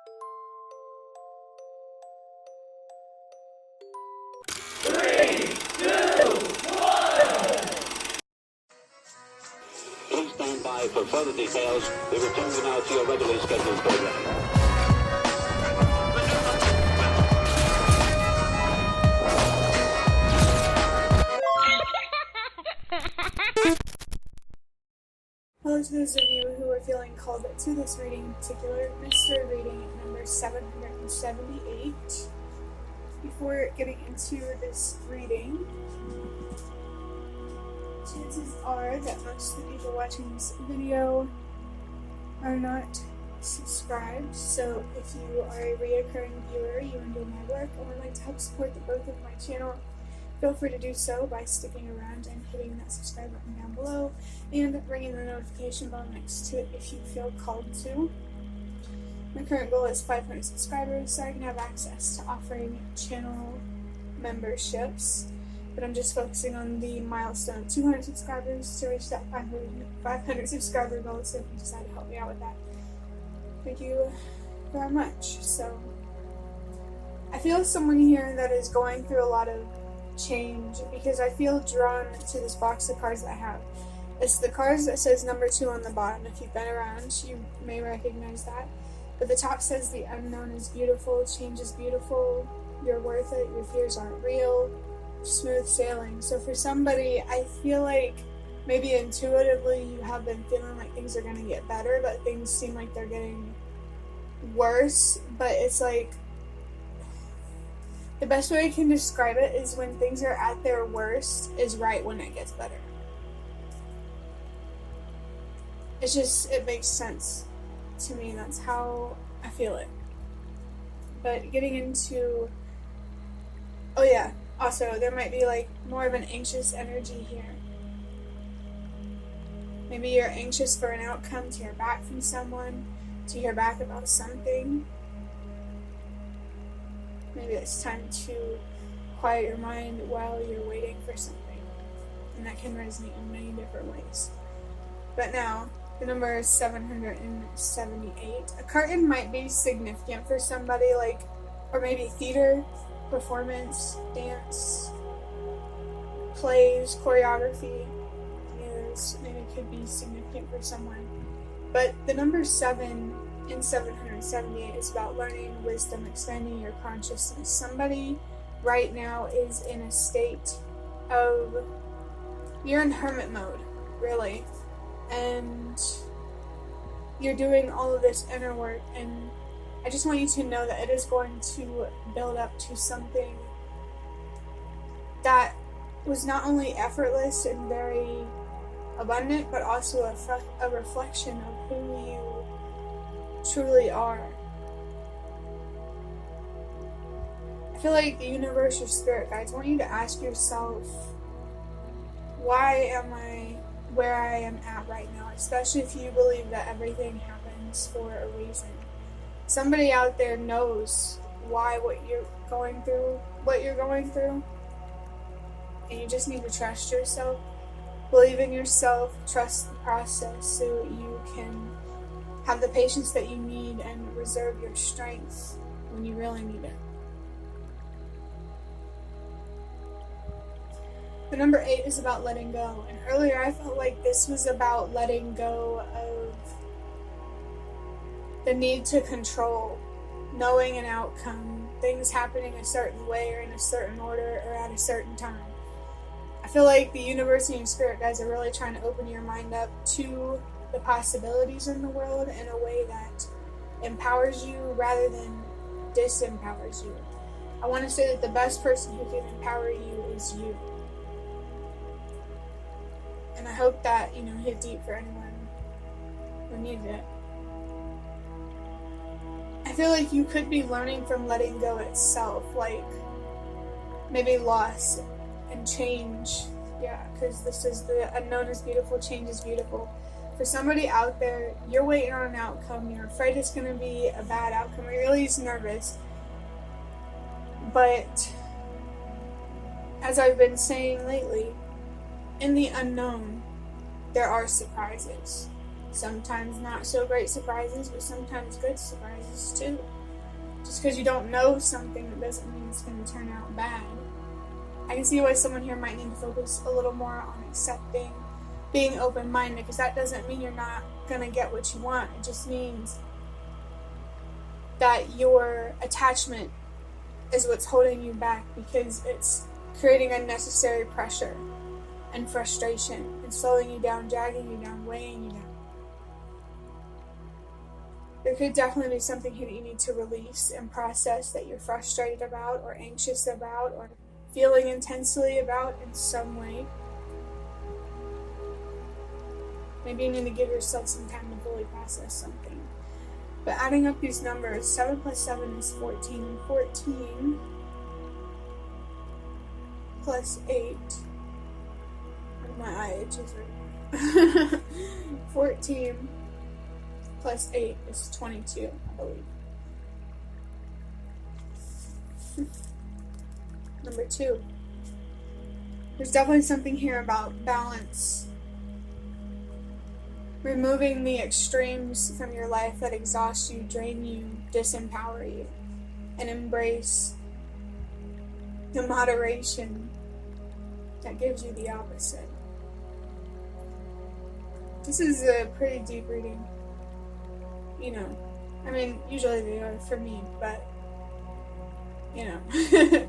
Please stand by for further details. We return you now to your regularly scheduled program. Hello to those of you who are feeling called to this reading in particular, mystery reading number 778. Before getting into this reading, chances are that most of the people watching this video are not subscribed, so if you are a reoccurring viewer, you enjoy my work, and would like to help support the growth of my channel, feel free to do so by sticking around and hitting that subscribe button down below and ringing the notification bell next to it if you feel called to. My current goal is 500 subscribers so I can have access to offering channel memberships, but I'm just focusing on the milestone of 200 subscribers to reach that 500 subscriber goal, so if you decide to help me out with that, thank you very much. So I feel someone here that is going through a lot of change because I feel drawn to this box of cards that I have. It's the cards that says number 2 on the bottom. If you've been around, you may recognize that. But the top says the unknown is beautiful, change is beautiful, you're worth it, your fears aren't real, smooth sailing. So for somebody, I feel like maybe intuitively you have been feeling like things are going to get better, but things seem like they're getting worse. But it's like, the best way I can describe it is when things are at their worst is right when it gets better. It makes sense to me. That's how I feel it. But getting into, oh yeah, also there might be like more of an anxious energy here. Maybe you're anxious for an outcome, to hear back from someone, to hear back about something. Maybe it's time to quiet your mind while you're waiting for something. And that can resonate in many different ways. But now, the number is 778. A curtain might be significant for somebody, like, or maybe theater, performance, dance, plays, choreography. Maybe it could be significant for someone. But the number 7 in 778 is about learning, wisdom, expanding your consciousness. Somebody right now is in a state of, you're in hermit mode, really, and you're doing all of this inner work, and I just want you to know that it is going to build up to something that was not only effortless and very abundant, but also a reflection of who you truly are. I feel like the universe or spirit guides want you to ask yourself, why am I where I am at right now? Especially if you believe that everything happens for a reason. Somebody out there knows why what you're going through, and you just need to trust yourself, believe in yourself, trust the process so you can have the patience that you need and reserve your strength when you really need it. The number 8 is about letting go. And earlier I felt like this was about letting go of the need to control, knowing an outcome, things happening a certain way or in a certain order or at a certain time. I feel like the universe and your spirit guides are really trying to open your mind up to the possibilities in the world in a way that empowers you rather than disempowers you. I want to say that the best person who can empower you is you. And I hope that, hit deep for anyone who needs it. I feel like you could be learning from letting go itself, like maybe loss and change. Yeah, because this is the unknown is beautiful, change is beautiful. For somebody out there, you're waiting on an outcome, you're afraid it's going to be a bad outcome, or you're really just nervous. But as I've been saying lately, in the unknown, there are surprises. Sometimes not so great surprises, but sometimes good surprises too. Just because you don't know something, that doesn't mean it's going to turn out bad. I can see why someone here might need to focus a little more on accepting, being open-minded, because that doesn't mean you're not going to get what you want. It just means that your attachment is what's holding you back, because it's creating unnecessary pressure and frustration and slowing you down, dragging you down, weighing you down. There could definitely be something here that you need to release and process, that you're frustrated about or anxious about or feeling intensely about in some way. Maybe you need to give yourself some time to fully process something. But adding up these numbers, 7 plus 7 is 14, and 14 plus 8, my eye itches right now. 14 plus 8 is 22, I believe. Number 2. There's definitely something here about balance. Removing the extremes from your life that exhaust you, drain you, disempower you, and embrace the moderation that gives you the opposite. This is a pretty deep reading. You know, I mean, usually they are for me, but, you know.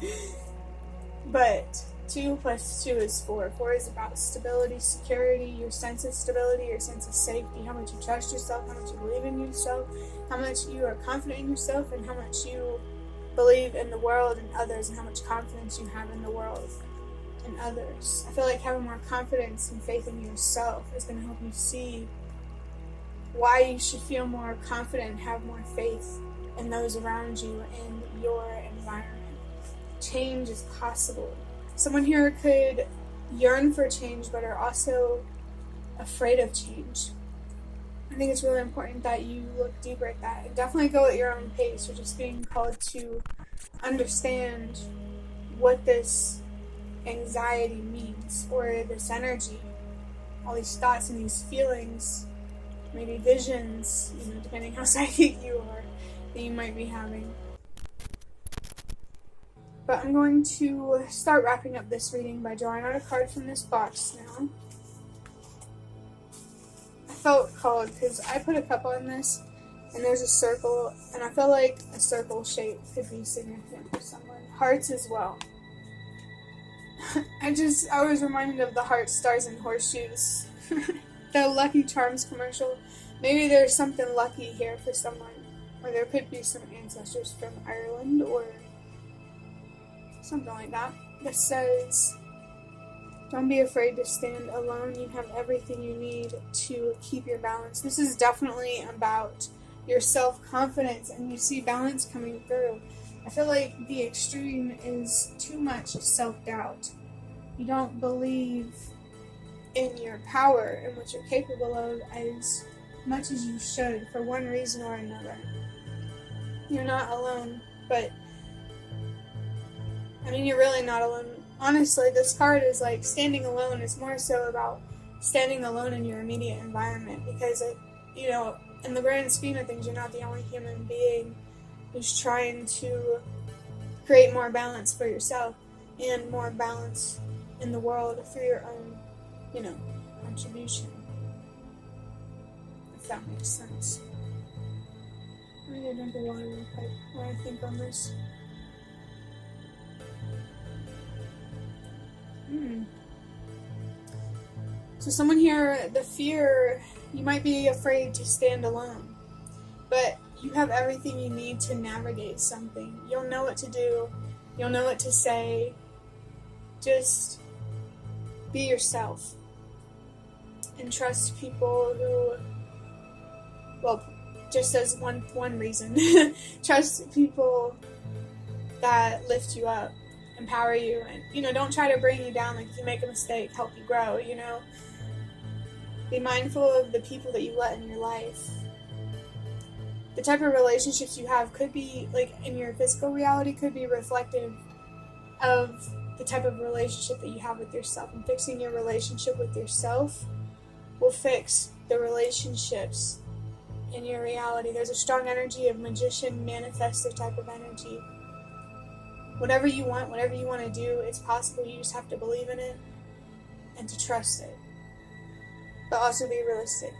But 2 plus 2 is 4. 4 is about stability, security, your sense of stability, your sense of safety, how much you trust yourself, how much you believe in yourself, how much you are confident in yourself, and how much you believe in the world and others, and how much confidence you have in the world and others. I feel like having more confidence and faith in yourself is going to help you see why you should feel more confident and have more faith in those around you and your environment. Change is possible. Someone here could yearn for change but are also afraid of change. I think it's really important that you look deeper at that. And definitely go at your own pace. You're just being called to understand what this anxiety means, or this energy, all these thoughts and these feelings, maybe visions, depending how psychic you are, that you might be having. But I'm going to start wrapping up this reading by drawing out a card from this box now. I felt called because I put a cup on this and there's a circle, and I feel like a circle shape could be significant for someone. Hearts as well. I was reminded of the heart, stars, and horseshoes. The Lucky Charms commercial. Maybe there's something lucky here for someone. Or there could be some ancestors from Ireland or something like that. That says, don't be afraid to stand alone. You have everything you need to keep your balance. This is definitely about your self-confidence, and you see balance coming through. I feel like the extreme is too much self-doubt. You don't believe in your power and what you're capable of as much as you should for one reason or another. You're not alone, but I mean, you're really not alone. Honestly, this card is like standing alone. It's more so about standing alone in your immediate environment, because in the grand scheme of things, you're not the only human being who's trying to create more balance for yourself and more balance in the world through your own, contribution. If that makes sense. I'm gonna drink a water real quick while I think on this. So someone here, the fear, you might be afraid to stand alone, but you have everything you need to navigate something. You'll know what to do. You'll know what to say. Just be yourself and trust people who, just as one reason, trust people that lift you up, empower you, and, don't try to bring you down. Like, if you make a mistake, help you grow, Be mindful of the people that you let in your life. The type of relationships you have could be, like, in your physical reality, could be reflective of the type of relationship that you have with yourself. And fixing your relationship with yourself will fix the relationships in your reality. There's a strong energy of magician, manifestor type of energy. Whatever you want to do, it's possible. You just have to believe in it and to trust it. But also be realistic.